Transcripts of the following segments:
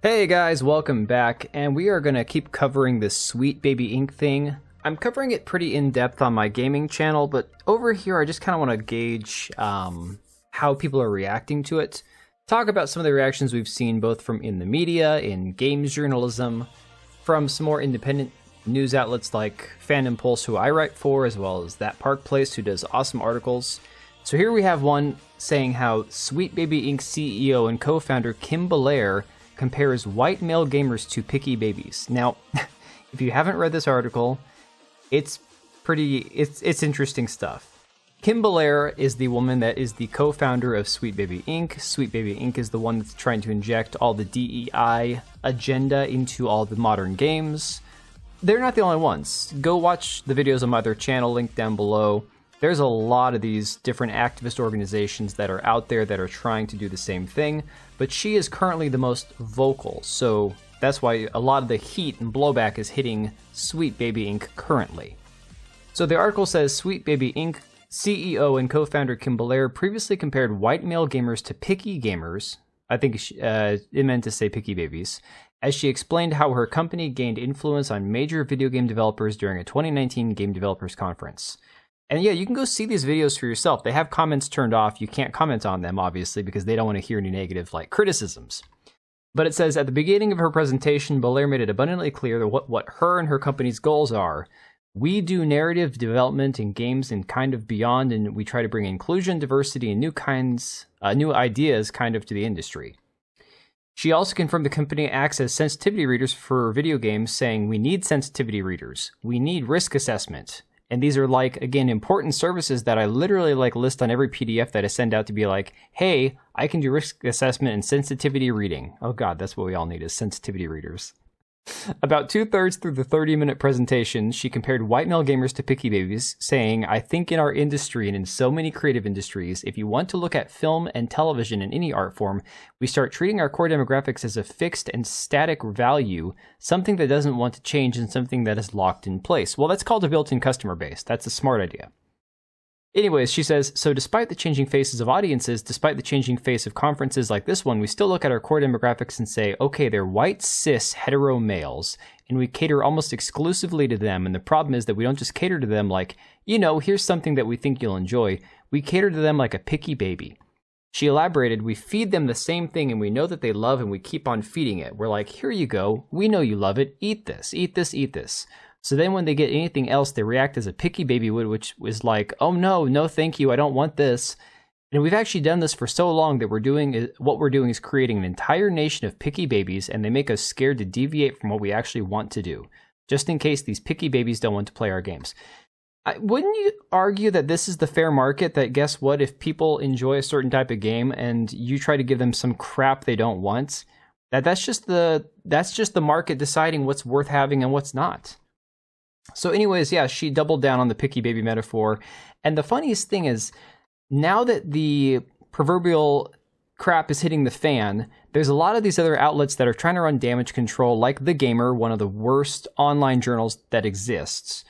Hey guys, welcome back, and we are going to keep covering this Sweet Baby Ink thing. I'm covering it pretty in-depth on my gaming channel, but over here I just kind of want to gauge how people are reacting to it. Talk about some of the reactions we've seen both from in the media, in games journalism, from some more independent news outlets like Fandom Pulse, who I write for, as well as That Park Place, who does awesome articles. So here we have one saying how Sweet Baby Ink CEO and co-founder Kim Belair compares white male gamers to picky babies. Now, if you haven't read this article, it's interesting stuff. Kim Belair is the woman that is the co-founder of Sweet Baby Ink. Sweet Baby Ink is the one that's trying to inject all the DEI agenda into all the modern games. They're not the only ones. Go watch the videos on my other channel, linked down below. There's a lot of these different activist organizations that are out there that are trying to do the same thing, but she is currently the most vocal, so that's why a lot of the heat and blowback is hitting Sweet Baby Ink currently. So the article says Sweet Baby Ink CEO and co-founder Kim Belair previously compared white male gamers to picky gamers. I think it meant to say picky babies, as she explained how her company gained influence on major video game developers during a 2019 Game Developers Conference. And yeah, you can go see these videos for yourself. They have comments turned off. You can't comment on them, obviously, because they don't want to hear any negative, criticisms. But it says, at the beginning of her presentation, Belair made it abundantly clear that what her and her company's goals are. We do narrative development in games and kind of beyond, and we try to bring inclusion, diversity, and new ideas to the industry. She also confirmed the company acts as sensitivity readers for video games, saying, we need sensitivity readers. We need risk assessment. And these are again, important services that I literally list on every PDF that I send out to be hey, I can do risk assessment and sensitivity reading. Oh God, that's what we all need is sensitivity readers. About 2/3 through the 30-minute presentation, she compared white male gamers to picky babies, saying, I think in our industry and in so many creative industries, if you want to look at film and television in any art form, we start treating our core demographics as a fixed and static value, something that doesn't want to change and something that is locked in place. Well, that's called a built-in customer base. That's a smart idea. Anyways, she says, so despite the changing faces of audiences, despite the changing face of conferences like this one, we still look at our core demographics and say, okay, they're white, cis, hetero males, and we cater almost exclusively to them. And the problem is that we don't just cater to them here's something that we think you'll enjoy. We cater to them like a picky baby. She elaborated, we feed them the same thing and we know that they love and we keep on feeding it. We're like, here you go. We know you love it. Eat this, eat this, eat this. So then when they get anything else, they react as a picky baby would, which is oh no, thank you, I don't want this. And we've actually done this for so long that what we're doing is creating an entire nation of picky babies, and they make us scared to deviate from what we actually want to do, just in case these picky babies don't want to play our games. Wouldn't you argue that this is the fair market, that guess what, if people enjoy a certain type of game and you try to give them some crap they don't want, that's just the market deciding what's worth having and what's not. So anyways, yeah, she doubled down on the picky baby metaphor. And the funniest thing is, now that the proverbial crap is hitting the fan, there's a lot of these other outlets that are trying to run damage control, like The Gamer, one of the worst online journals that exists,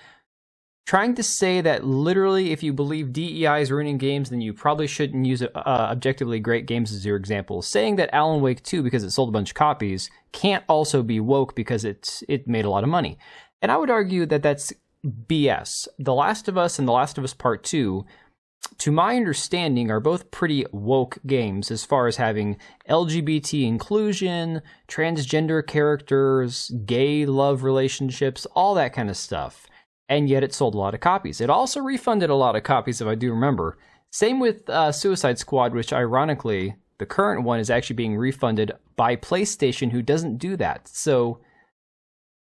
trying to say that literally if you believe DEI is ruining games, then you probably shouldn't use objectively great games as your example. Saying that Alan Wake 2, because it sold a bunch of copies, can't also be woke because it made a lot of money. And I would argue that that's BS. The Last of Us and The Last of Us Part 2, to my understanding, are both pretty woke games as far as having LGBT inclusion, transgender characters, gay love relationships, all that kind of stuff. And yet it sold a lot of copies. It also refunded a lot of copies, if I do remember. Same with Suicide Squad, which ironically, the current one is actually being refunded by PlayStation, who doesn't do that. So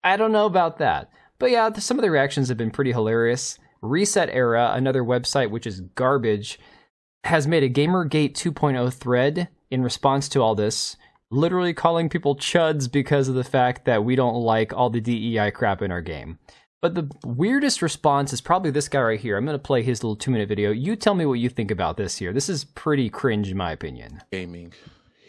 I don't know about that. But yeah, some of the reactions have been pretty hilarious. Reset Era, another website which is garbage, has made a Gamergate 2.0 thread in response to all this, literally calling people chuds because of the fact that we don't like all the DEI crap in our game. But the weirdest response is probably this guy right here. I'm going to play his little 2-minute video. You tell me what you think about this here. This is pretty cringe in my opinion. Gaming.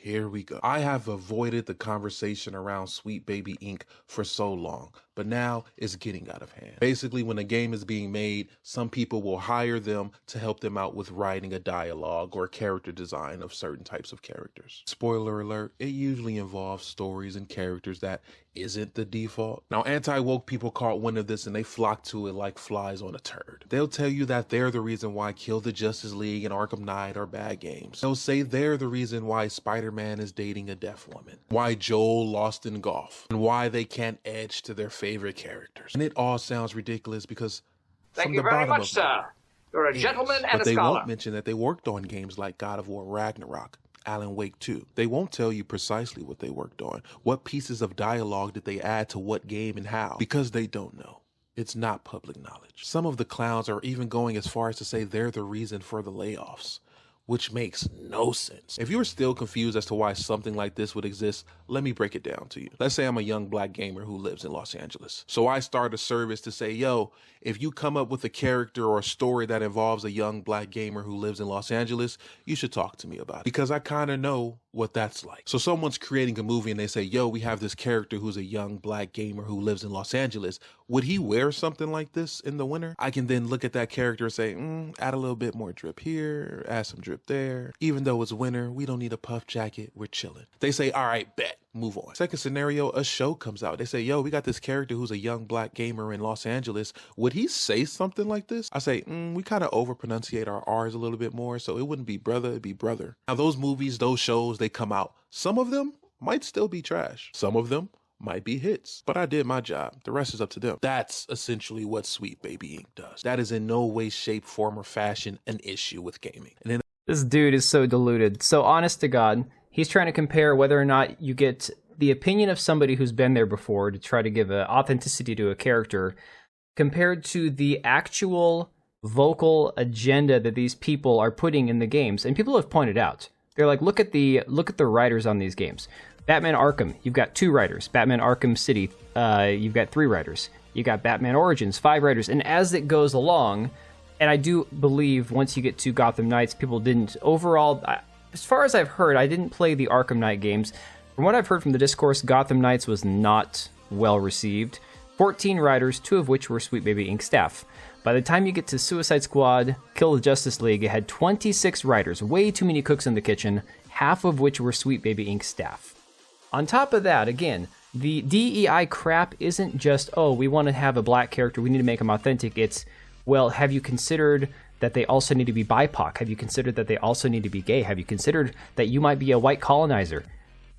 Here we go. I have avoided the conversation around Sweet Baby Ink for so long, but now it's getting out of hand. Basically, when a game is being made, some people will hire them to help them out with writing a dialogue or character design of certain types of characters. Spoiler alert, it usually involves stories and characters that isn't the default. Now, anti-woke people caught wind of this and they flock to it like flies on a turd. They'll tell you that they're the reason why Kill the Justice League and Arkham Knight are bad games. They'll say they're the reason why Spider-Man is dating a deaf woman, why Joel lost in golf, and why they can't edge to their favorite characters. And it all sounds ridiculous because Thank you very much, sir. You're a gentleman and a scholar. But they won't mention that they worked on games like God of War Ragnarok, Alan Wake 2. They won't tell you precisely what they worked on. What pieces of dialogue did they add to what game and how? Because they don't know. It's not public knowledge. Some of the clowns are even going as far as to say they're the reason for the layoffs, which makes no sense. If you're still confused as to why something like this would exist, let me break it down to you. Let's say I'm a young black gamer who lives in Los Angeles. So I start a service to say, yo, if you come up with a character or a story that involves a young black gamer who lives in Los Angeles, you should talk to me about it, because I kind of know what that's like. So someone's creating a movie and they say, yo, we have this character who's a young black gamer who lives in Los Angeles. Would he wear something like this in the winter? I can then look at that character and say, add a little bit more drip here, add some drip there. Even though it's winter, we don't need a puff jacket. We're chilling. They say, all right, bet. Move on. Second scenario, a show comes out. They say, yo, we got this character who's a young black gamer in Los Angeles. Would he say something like this? I say, we kind of over pronunciate our R's a little bit more, so it wouldn't be brother, it'd be brother. Now, those movies, those shows, they come out. Some of them might still be trash. Some of them might be hits, but I did my job. The rest is up to them. That's essentially what Sweet Baby Ink does. That is in no way, shape, form, or fashion an issue with gaming. And then This dude is so deluded. So honest to God, he's trying to compare whether or not you get the opinion of somebody who's been there before to try to give an authenticity to a character compared to the actual vocal agenda that these people are putting in the games. And people have pointed out, they're like, look at the writers on these games. Batman Arkham, you've got 2 writers. Batman Arkham City, you've got 3 writers. You got Batman Origins, 5 writers. And as it goes along, and I do believe once you get to Gotham Knights, people didn't overall, as far as I've heard, I didn't play the Arkham Knight games. From what I've heard from the discourse, Gotham Knights was not well received. 14 writers, 2 of which were Sweet Baby Ink staff. By the time you get to Suicide Squad, Kill the Justice League, it had 26 writers, way too many cooks in the kitchen, half of which were Sweet Baby Ink staff. On top of that, again, the DEI crap isn't just, oh, we want to have a black character, we need to make them authentic. It's, well, have you considered that they also need to be BIPOC? Have you considered that they also need to be gay? Have you considered that you might be a white colonizer?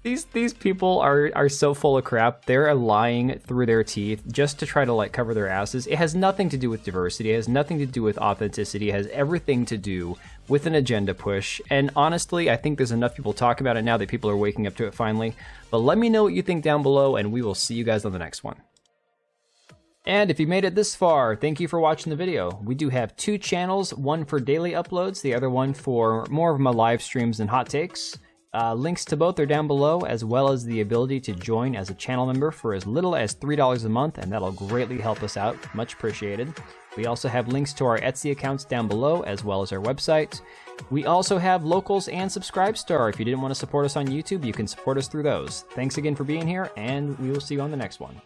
These people are so full of crap. They're lying through their teeth just to try to like cover their asses. It has nothing to do with diversity. It has nothing to do with authenticity. It has everything to do with an agenda push. And honestly, I think there's enough people talking about it now that people are waking up to it finally. But let me know what you think down below, and we will see you guys on the next one. And if you made it this far, thank you for watching the video. We do have 2 channels, one for daily uploads, the other one for more of my live streams and hot takes. Links to both are down below, as well as the ability to join as a channel member for as little as $3 a month, and that'll greatly help us out. Much appreciated. We also have links to our Etsy accounts down below, as well as our website. We also have locals and Subscribestar. If you didn't want to support us on YouTube, you can support us through those. Thanks again for being here, and we will see you on the next one.